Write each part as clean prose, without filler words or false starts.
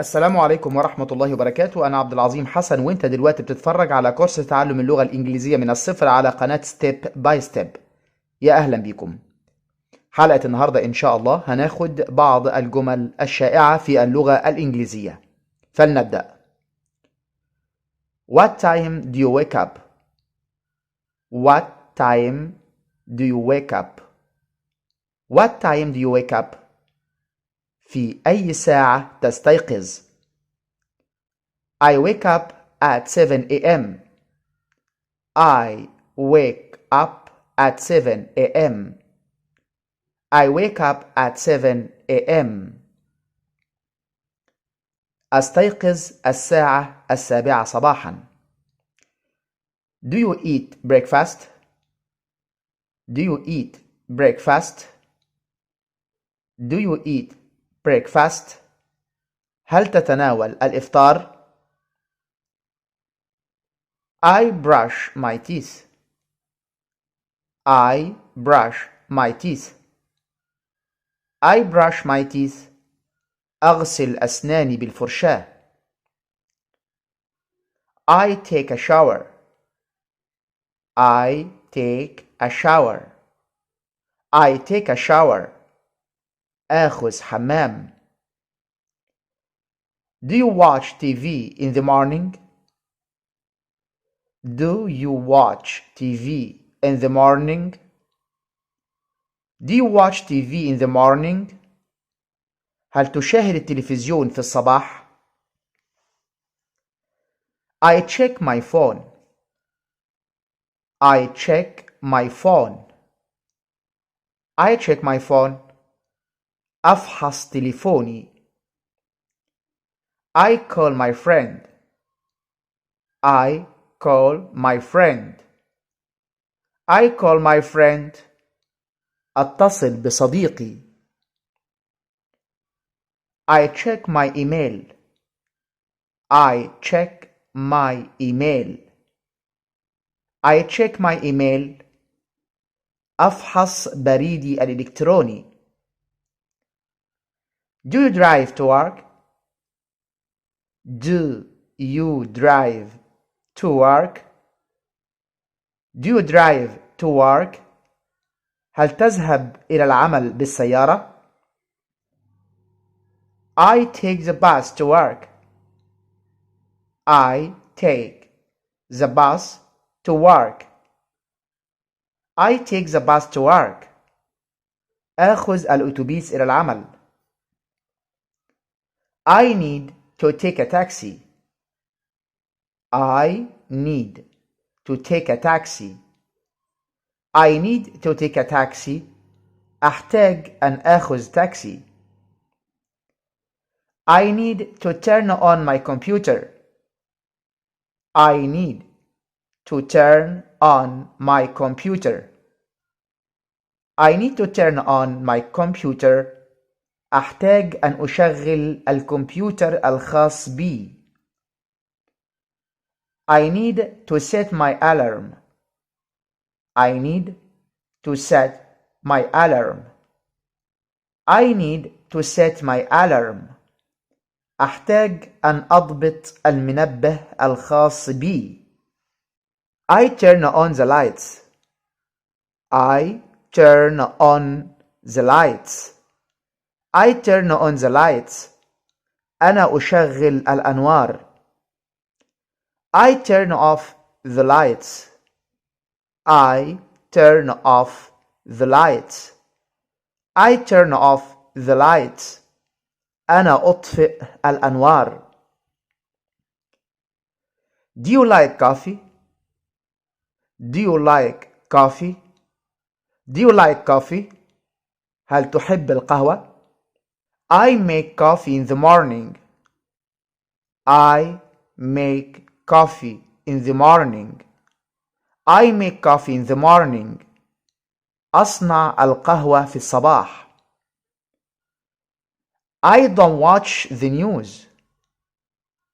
السلام عليكم ورحمة الله وبركاته. أنا عبد العظيم حسن، وأنت دلوقتي بتتفرج على كورس تعلم اللغة الإنجليزية من الصفر على قناة ستيب باي ستيب. يا أهلا بكم. حلقة النهاردة إن شاء الله هناخد بعض الجمل الشائعة في اللغة الإنجليزية. فلنبدأ. What time do you wake up? What time do you wake up? What time do you wake up? في أي ساعة تستيقظ؟ I wake up at 7 a.m. I wake up at 7 a.m. I wake up at 7 a.m. أستيقظ الساعة 7 صباحا. Do you eat breakfast? Do you eat breakfast? Do you eat breakfast? هل تتناول الإفطار؟ I brush my teeth. I brush my teeth. I brush my teeth. أغسل أسناني بالفرشاة. I take a shower. I take a shower. I take a shower. آخذ حمام. Do you watch TV in the morning? Do you watch TV in the morning? Do you watch TV in the morning? هل تشاهد التلفزيون في الصباح؟ I check my phone. I check my phone. I check my phone. أفحص تليفوني. I call my friend. I call my friend. I call my friend. أتصل بصديقي. I check my email. I check my email. I check my email. أفحص بريدي الإلكتروني. Do you drive to work? Do you drive to work? Do you drive to work? هل تذهب إلى العمل بالسيارة؟ I take the bus to work. I take the bus to work. I take the bus to work. آخذ الأتوبيس إلى العمل. I need to take a taxi. I need to take a taxi. I need to take a taxi. أحتاج أن آخذ تاكسي. I need to turn on my computer. I need to turn on my computer. I need to turn on my computer. أحتاج أن أشغل الكمبيوتر الخاص بي. I need to set my alarm. I need to set my alarm. I need to set my alarm. أحتاج أن أضبط المنبه الخاص بي. I turn on the lights. I turn on the lights. I turn on the lights. أنا أشغل الأنوار. I turn off the lights. I turn off the lights. I turn off the lights. أنا أطفئ الأنوار. Do you like coffee? Do you like coffee? Do you like coffee? هل تحب القهوة؟ I make coffee in the morning. I make coffee in the morning. I make coffee in the morning. أصنع القهوة في الصباح. I don't watch the news.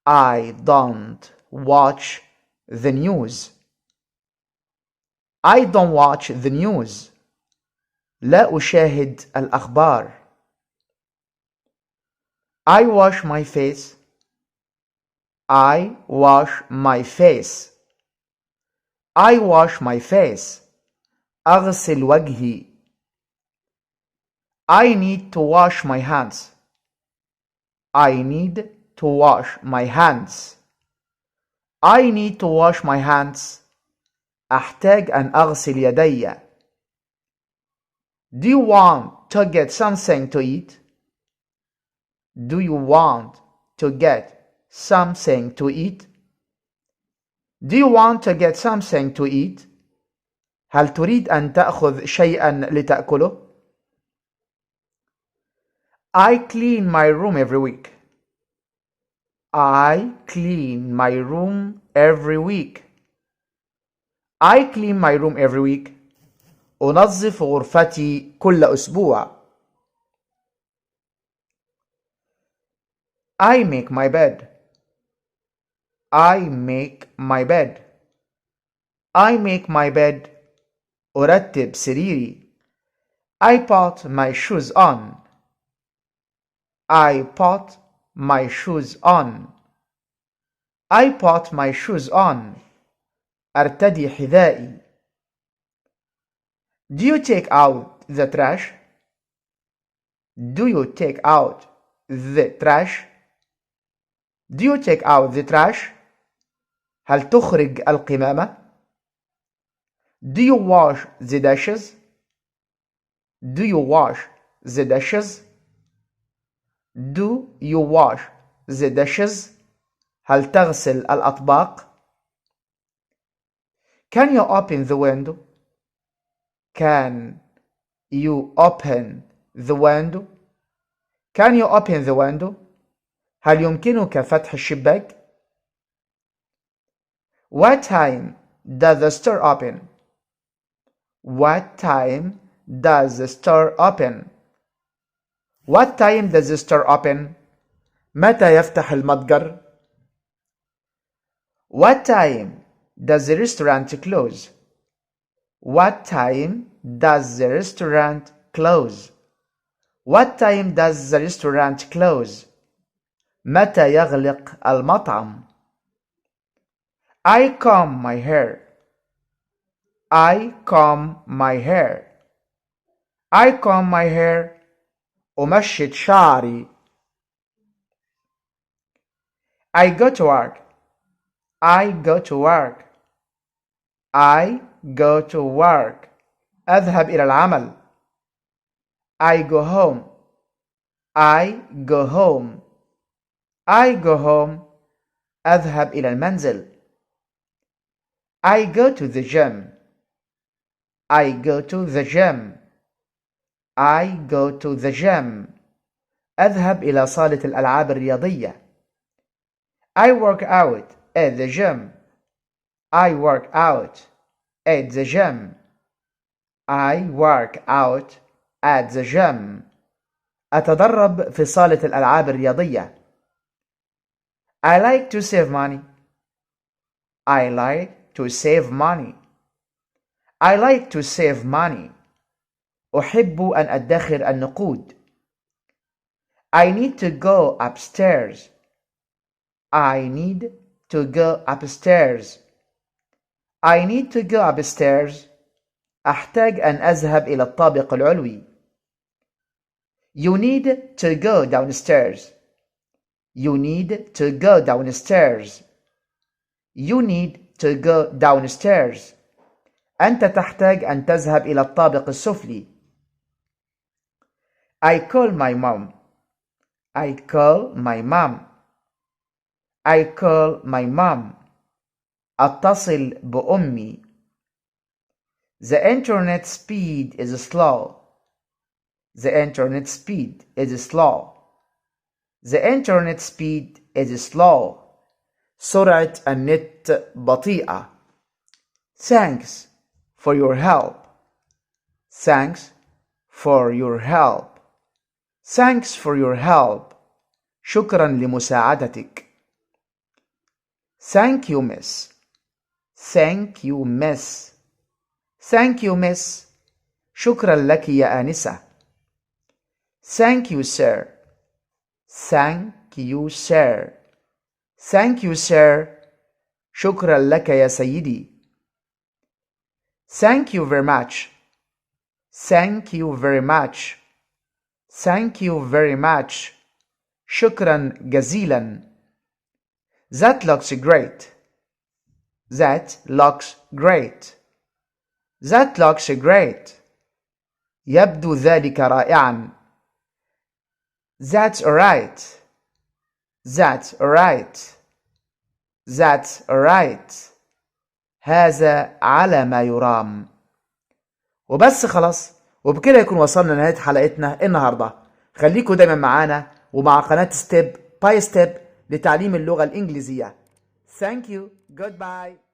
I don't watch the news. I don't watch the news. لا أشاهد الأخبار. I wash my face. I wash my face. I wash my face. أغسل وجهي. I need to wash my hands. I need to wash my hands. I need to wash my hands. أحتاج أن أغسل يدي. Do you want to get something to eat? Do you want to get something to eat? Do you want to get something to eat? هل تريد أن تأخذ شيئا لتأكله؟ I clean my room every week. I clean my room every week. I clean my room every week. أنظف غرفتي كل أسبوع. I make my bed. I make my bed. I make my bed. أرتب سريري. I put my shoes on. I put my shoes on. I put my shoes on. أرتدي حذائي. Do you take out the trash? Do you take out the trash? Do you take out the trash? هل تخرج القمامة؟ Do you wash the dishes? Do you wash the dishes? Do you wash the dishes? هل تغسل الأطباق؟ Can you open the window? Can you open the window? Can you open the window? هل يمكنك فتح الشباك؟ What time does the store open? What time does the store open? What time does the store open? متى يفتح المتجر؟ What time does the restaurant close? What time does the restaurant close? What time does the restaurant close? متى يغلق المطعم؟ I comb my hair. I comb my hair. I comb my hair. أمشط شعري. I go to work. I go to work. I go to work. أذهب إلى العمل. I go home. I go home. I go home. أذهب إلى المنزل. I go to the gym. I go to the gym. I go to the gym. أذهب إلى صالة الألعاب الرياضية. I work out at the gym. I work out at the gym. I work out at the gym. أتدرب في صالة الألعاب الرياضية. I like to save money. I like to save money. I like to save money. أحب أن أدخر النقود. I need to go upstairs. I need to go upstairs. I need to go upstairs. أحتاج أن أذهب إلى الطابق العلوي. You need to go downstairs. You need to go downstairs. You need to go downstairs. أنت تحتاج أن تذهب إلى الطابق السفلي. I call my mom. I call my mom. I call my mom. أتصل بأمي. The internet speed is slow. The internet speed is slow. The internet speed is slow. سرعة النت بطيئة. Thanks for your help. Thanks for your help. Thanks for your help. شكرا لمساعدتك. Thank you, miss. Thank you, miss. Thank you, miss. شكرا لك يا آنسة. Thank you, sir. Thank you, sir. Thank you sir. شكرا لك يا سيدي. Thank you very much. Thank you very much. Thank you very much. شكرا جزيلا. That looks great. That looks great. That looks great. يبدو ذلك رائعا. That's alright. That's alright. That's alright. هذا على ما يرام. وبس خلاص، وبكده يكون وصلنا لنهاية حلقتنا النهاردة. خليكم دايما معانا ومع قناة ستيب باي ستيب لتعليم اللغة الإنجليزية. Thank you. Goodbye.